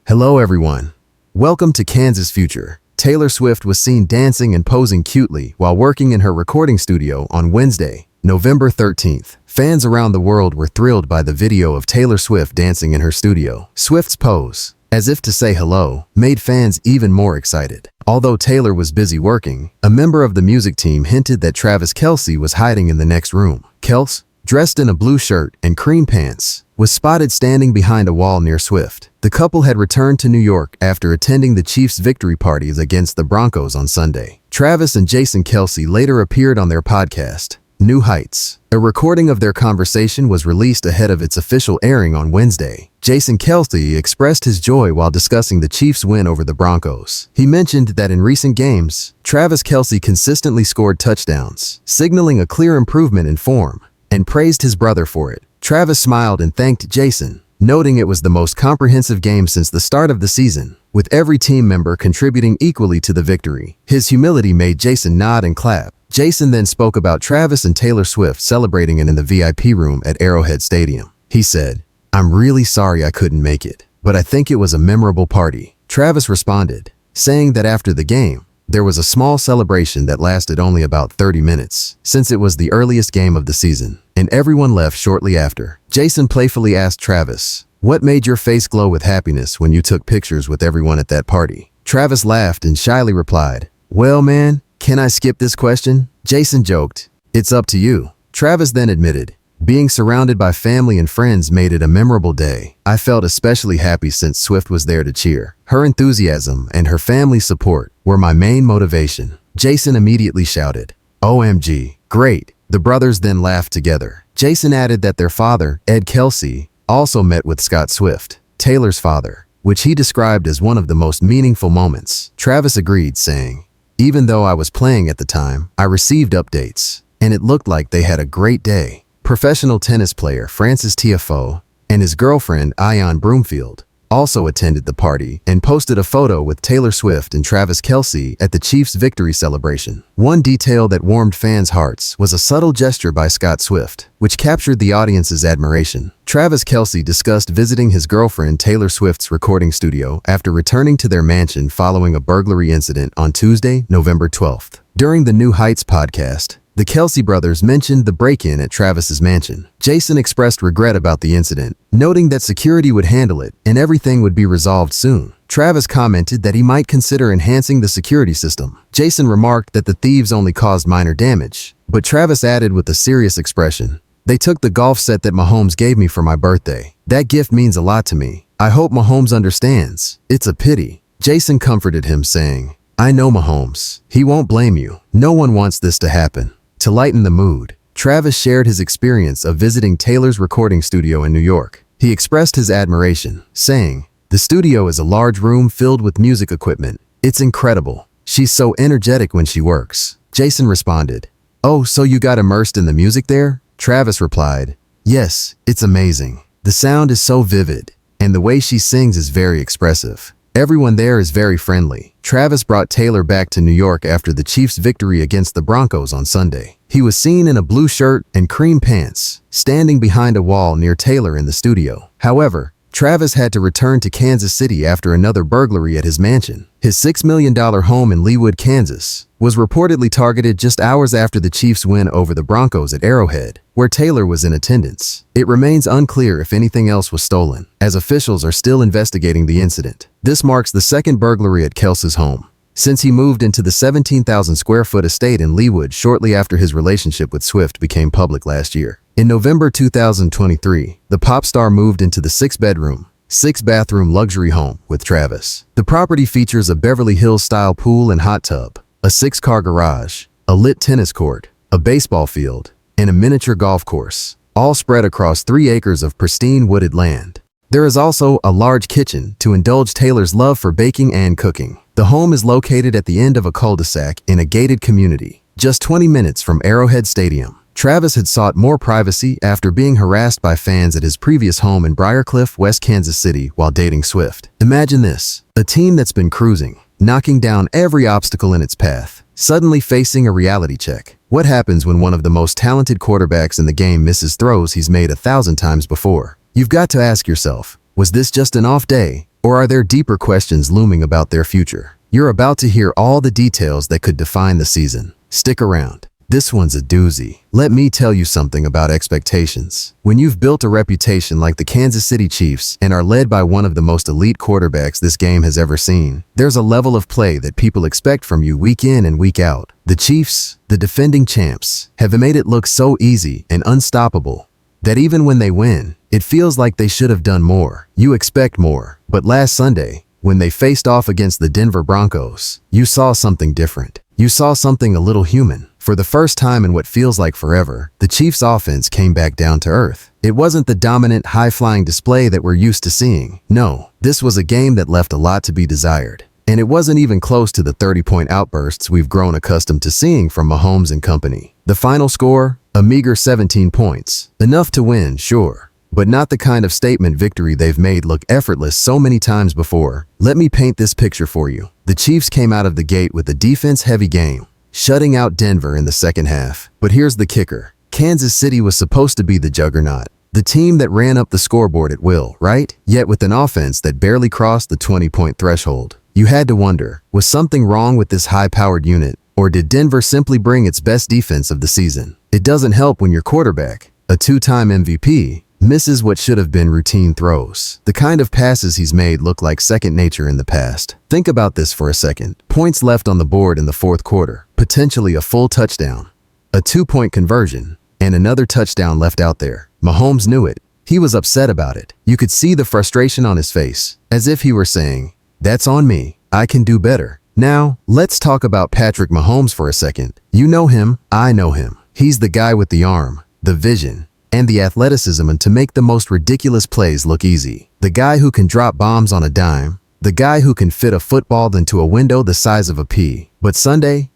Hello everyone. Welcome to Kansas Future. Taylor Swift was seen dancing and posing cutely while working in her recording studio on Wednesday, November 13th. Fans around the world were thrilled by the video of Taylor Swift dancing in her studio. Swift's pose, as if to say hello, made fans even more excited. Although Taylor was busy working, a member of the music team hinted that Kelce was hiding in the next room. Kelce, dressed in a blue shirt and cream pants, was spotted standing behind a wall near Swift. The couple had returned to New York after attending the Chiefs' victory parties against the Broncos on Sunday. Travis and Jason Kelce later appeared on their podcast, New Heights. A recording of their conversation was released ahead of its official airing on Wednesday. Jason Kelce expressed his joy while discussing the Chiefs' win over the Broncos. He mentioned that in recent games, Travis Kelce consistently scored touchdowns, signaling a clear improvement in form, and praised his brother for it. Travis smiled and thanked Jason, noting it was the most comprehensive game since the start of the season, with every team member contributing equally to the victory. His humility made Jason nod and clap. Jason then spoke about Travis and Taylor Swift celebrating it in the VIP room at Arrowhead Stadium. He said, "I'm really sorry I couldn't make it, but I think it was a memorable party." Travis responded, saying that after the game, there was a small celebration that lasted only about 30 minutes, since it was the earliest game of the season, and everyone left shortly after. Jason playfully asked Travis, "What made your face glow with happiness when you took pictures with everyone at that party?" Travis laughed and shyly replied, "Well, man, can I skip this question?" Jason joked, "It's up to you." Travis then admitted, "Being surrounded by family and friends made it a memorable day. I felt especially happy since Swift was there to cheer. Her enthusiasm and her family's support were my main motivation." Jason immediately shouted, "OMG, great." The brothers then laughed together. Jason added that their father, Ed Kelce, also met with Scott Swift, Taylor's father, which he described as one of the most meaningful moments. Travis agreed, saying, "Even though I was playing at the time, I received updates, and it looked like they had a great day." Professional tennis player Francis Tiafoe and his girlfriend Ian Broomfield also attended the party and posted a photo with Taylor Swift and Travis Kelce at the Chiefs' victory celebration. One detail that warmed fans' hearts was a subtle gesture by Scott Swift, which captured the audience's admiration. Travis Kelce discussed visiting his girlfriend Taylor Swift's recording studio after returning to their mansion following a burglary incident on Tuesday, November 12th. During the New Heights podcast, the Kelce brothers mentioned the break-in at Travis's mansion. Jason expressed regret about the incident, noting that security would handle it and everything would be resolved soon. Travis commented that he might consider enhancing the security system. Jason remarked that the thieves only caused minor damage, but Travis added with a serious expression, "They took the golf set that Mahomes gave me for my birthday. That gift means a lot to me. I hope Mahomes understands. It's a pity." Jason comforted him, saying, "I know Mahomes. He won't blame you. No one wants this to happen." To lighten the mood, Travis shared his experience of visiting Taylor's recording studio in New York. He expressed his admiration, saying, "The studio is a large room filled with music equipment. It's incredible. She's so energetic when she works." Jason responded, "Oh, so you got immersed in the music there?" Travis replied, "Yes, it's amazing. The sound is so vivid, and the way she sings is very expressive. Everyone there is very friendly." Travis brought Taylor back to New York after the Chiefs' victory against the Broncos on Sunday. He was seen in a blue shirt and cream pants, standing behind a wall near Taylor in the studio. However, Travis had to return to Kansas City after another burglary at his mansion. His $6 million home in Leawood, Kansas, was reportedly targeted just hours after the Chiefs' win over the Broncos at Arrowhead, where Taylor was in attendance. It remains unclear if anything else was stolen, as officials are still investigating the incident. This marks the second burglary at Kelce's home since he moved into the 17,000-square-foot estate in Leawood shortly after his relationship with Swift became public last year. In November 2023, the pop star moved into the 6-bedroom, 6-bathroom luxury home with Travis. The property features a Beverly Hills-style pool and hot tub, a 6-car garage, a lit tennis court, a baseball field, and a miniature golf course, all spread across 3 acres of pristine wooded land. There is also a large kitchen to indulge Taylor's love for baking and cooking. The home is located at the end of a cul-de-sac in a gated community, just 20 minutes from Arrowhead Stadium. Travis had sought more privacy after being harassed by fans at his previous home in Briarcliff, West Kansas City while dating Swift. Imagine this, a team that's been cruising, knocking down every obstacle in its path, suddenly facing a reality check. What happens when one of the most talented quarterbacks in the game misses throws he's made 1,000 times before? You've got to ask yourself, was this just an off day, Or are there deeper questions looming about their future? You're about to hear all the details that could define the season. Stick around. This one's a doozy. Let me tell you something about expectations. When you've built a reputation like the Kansas City Chiefs and are led by one of the most elite quarterbacks this game has ever seen, there's a level of play that people expect from you week in and week out. The Chiefs, the defending champs, have made it look so easy and unstoppable that even when they win, it feels like they should have done more. You expect more. But last Sunday, when they faced off against the Denver Broncos, you saw something different. You saw something a little human. For the first time in what feels like forever, the Chiefs' offense came back down to earth. It wasn't the dominant, high-flying display that we're used to seeing. No, this was a game that left a lot to be desired. And it wasn't even close to the 30-point outbursts we've grown accustomed to seeing from Mahomes and company. The final score? A meager 17 points. Enough to win, sure, but not the kind of statement victory they've made look effortless so many times before. Let me paint this picture for you. The Chiefs came out of the gate with a defense-heavy game, shutting out Denver in the second half. But here's the kicker. Kansas City was supposed to be the juggernaut, the team that ran up the scoreboard at will, right? Yet with an offense that barely crossed the 20-point threshold. You had to wonder, was something wrong with this high-powered unit, or did Denver simply bring its best defense of the season? It doesn't help when your quarterback, a two-time MVP, misses what should have been routine throws. The kind of passes he's made look like second nature in the past. Think about this for a second. Points left on the board in the fourth quarter, potentially a full touchdown, a 2-point conversion, and another touchdown left out there. Mahomes knew it. He was upset about it. You could see the frustration on his face, as if he were saying, "That's on me. I can do better." Now, let's talk about Patrick Mahomes for a second. You know him, I know him. He's the guy with the arm, the vision, and the athleticism to make the most ridiculous plays look easy. The guy who can drop bombs on a dime. The guy who can fit a football into a window the size of a pea. But Sunday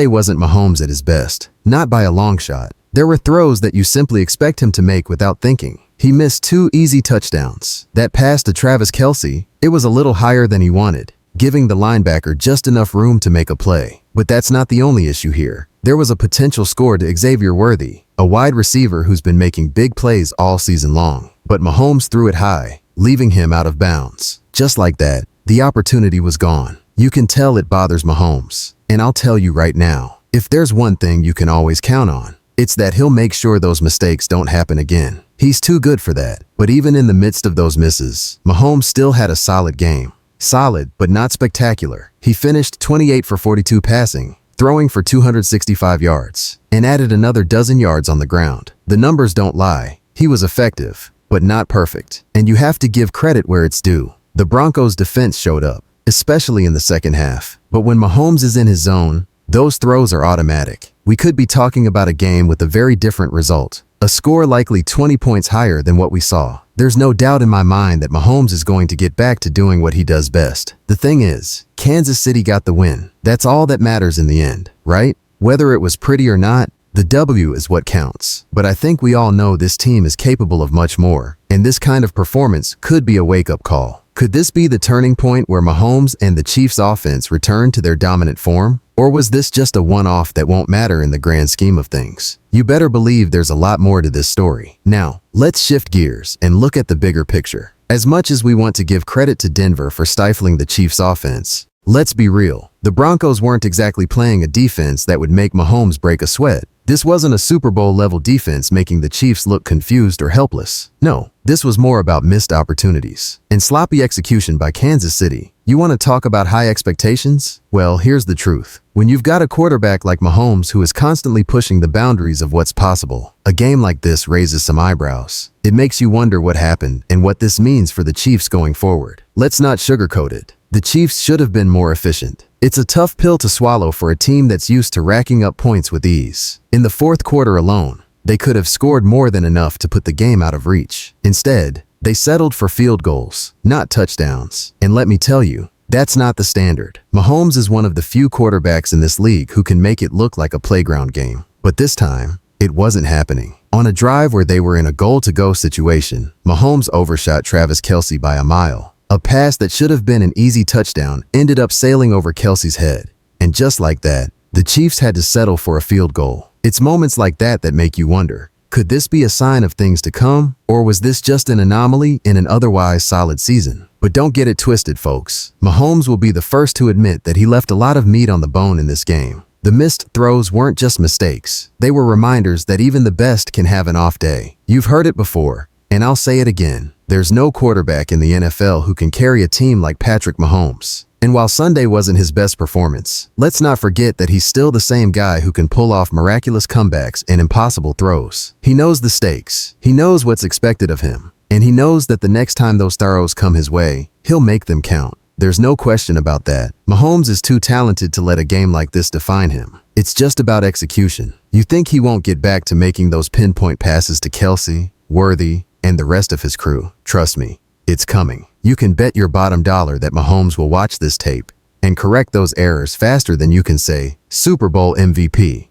wasn't Mahomes at his best. Not by a long shot. There were throws that you simply expect him to make without thinking. He missed 2 easy touchdowns. That pass to Travis Kelce, it was a little higher than he wanted, giving the linebacker just enough room to make a play. But that's not the only issue here. There was a potential score to Xavier Worthy, a wide receiver who's been making big plays all season long. But Mahomes threw it high, leaving him out of bounds. Just like that, the opportunity was gone. You can tell it bothers Mahomes. And I'll tell you right now, if there's one thing you can always count on, it's that he'll make sure those mistakes don't happen again. He's too good for that. But even in the midst of those misses, Mahomes still had a solid game. Solid, but not spectacular. He finished 28 for 42 passing, throwing for 265 yards, and added another dozen yards on the ground. The numbers don't lie. He was effective, but not perfect. And you have to give credit where it's due. The Broncos' defense showed up, especially in the second half. But when Mahomes is in his zone, those throws are automatic. We could be talking about a game with a very different result. A score likely 20 points higher than what we saw. There's no doubt in my mind that Mahomes is going to get back to doing what he does best. The thing is, Kansas City got the win. That's all that matters in the end, right? Whether it was pretty or not, the W is what counts. But I think we all know this team is capable of much more, and this kind of performance could be a wake-up call. Could this be the turning point where Mahomes and the Chiefs' offense return to their dominant form? Or was this just a one-off that won't matter in the grand scheme of things? You better believe there's a lot more to this story. Now, let's shift gears and look at the bigger picture. As much as we want to give credit to Denver for stifling the Chiefs' offense, let's be real. The Broncos weren't exactly playing a defense that would make Mahomes break a sweat. This wasn't a Super Bowl-level defense making the Chiefs look confused or helpless. No, this was more about missed opportunities and sloppy execution by Kansas City. You want to talk about high expectations? Well, here's the truth. When you've got a quarterback like Mahomes who is constantly pushing the boundaries of what's possible, a game like this raises some eyebrows. It makes you wonder what happened and what this means for the Chiefs going forward. Let's not sugarcoat it. The Chiefs should have been more efficient. It's a tough pill to swallow for a team that's used to racking up points with ease. In the fourth quarter alone, they could have scored more than enough to put the game out of reach. Instead, they settled for field goals, not touchdowns. And let me tell you, that's not the standard. Mahomes is one of the few quarterbacks in this league who can make it look like a playground game. But this time, it wasn't happening. On a drive where they were in a goal-to-go situation, Mahomes overshot Travis Kelce by a mile. A pass that should have been an easy touchdown ended up sailing over Kelce's head. And just like that, the Chiefs had to settle for a field goal. It's moments like that that make you wonder, Could this be a sign of things to come, or was this just an anomaly in an otherwise solid season? But don't get it twisted, folks. Mahomes will be the first to admit that he left a lot of meat on the bone in this game. The missed throws weren't just mistakes. They were reminders that even the best can have an off day. You've heard it before, and I'll say it again. There's no quarterback in the NFL who can carry a team like Patrick Mahomes. And while Sunday wasn't his best performance, let's not forget that he's still the same guy who can pull off miraculous comebacks and impossible throws. He knows the stakes. He knows what's expected of him. And he knows that the next time those throws come his way, he'll make them count. There's no question about that. Mahomes is too talented to let a game like this define him. It's just about execution. You think he won't get back to making those pinpoint passes to Kelce, Worthy, and the rest of his crew? Trust me, it's coming. You can bet your bottom dollar that Mahomes will watch this tape and correct those errors faster than you can say, Super Bowl MVP.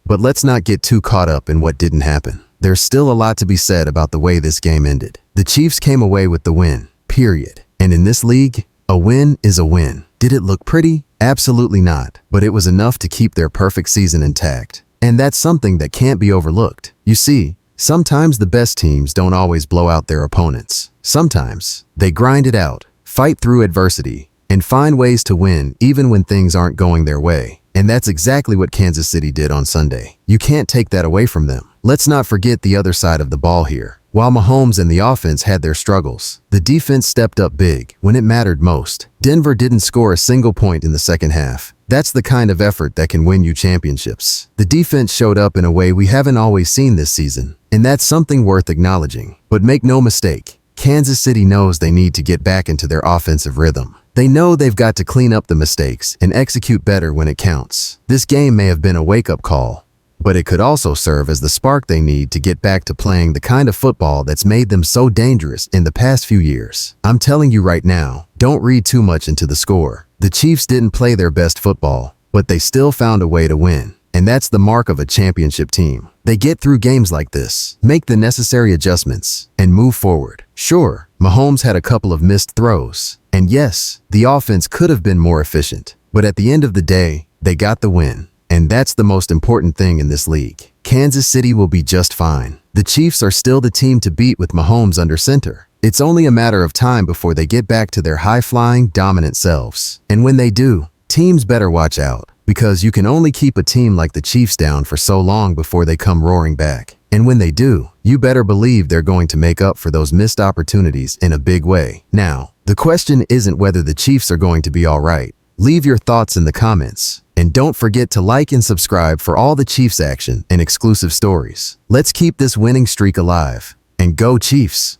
But let's not get too caught up in what didn't happen. There's still a lot to be said about the way this game ended. The Chiefs came away with the win, period. And in this league, a win is a win. Did it look pretty? Absolutely not. But it was enough to keep their perfect season intact. And that's something that can't be overlooked. You see, sometimes the best teams don't always blow out their opponents. Sometimes they grind it out, fight through adversity, and find ways to win even when things aren't going their way. And that's exactly what Kansas City did on Sunday. You can't take that away from them. Let's not forget the other side of the ball here. While Mahomes and the offense had their struggles, the defense stepped up big when it mattered most. Denver didn't score a single point in the second half. That's the kind of effort that can win you championships. The defense showed up in a way we haven't always seen this season, and that's something worth acknowledging. But make no mistake, Kansas City knows they need to get back into their offensive rhythm. They know they've got to clean up the mistakes and execute better when it counts. This game may have been a wake-up call, but it could also serve as the spark they need to get back to playing the kind of football that's made them so dangerous in the past few years. I'm telling you right now, don't read too much into the score. The Chiefs didn't play their best football, but they still found a way to win. And that's the mark of a championship team. They get through games like this, make the necessary adjustments, and move forward. Sure, Mahomes had a couple of missed throws. And yes, the offense could have been more efficient. But at the end of the day, they got the win. And that's the most important thing in this league. Kansas City will be just fine. The Chiefs are still the team to beat with Mahomes under center. It's only a matter of time before they get back to their high-flying, dominant selves. And when they do, teams better watch out. Because you can only keep a team like the Chiefs down for so long before they come roaring back. And when they do, you better believe they're going to make up for those missed opportunities in a big way. Now, the question isn't whether the Chiefs are going to be all right. Leave your thoughts in the comments. And don't forget to like and subscribe for all the Chiefs action and exclusive stories. Let's keep this winning streak alive. And go Chiefs!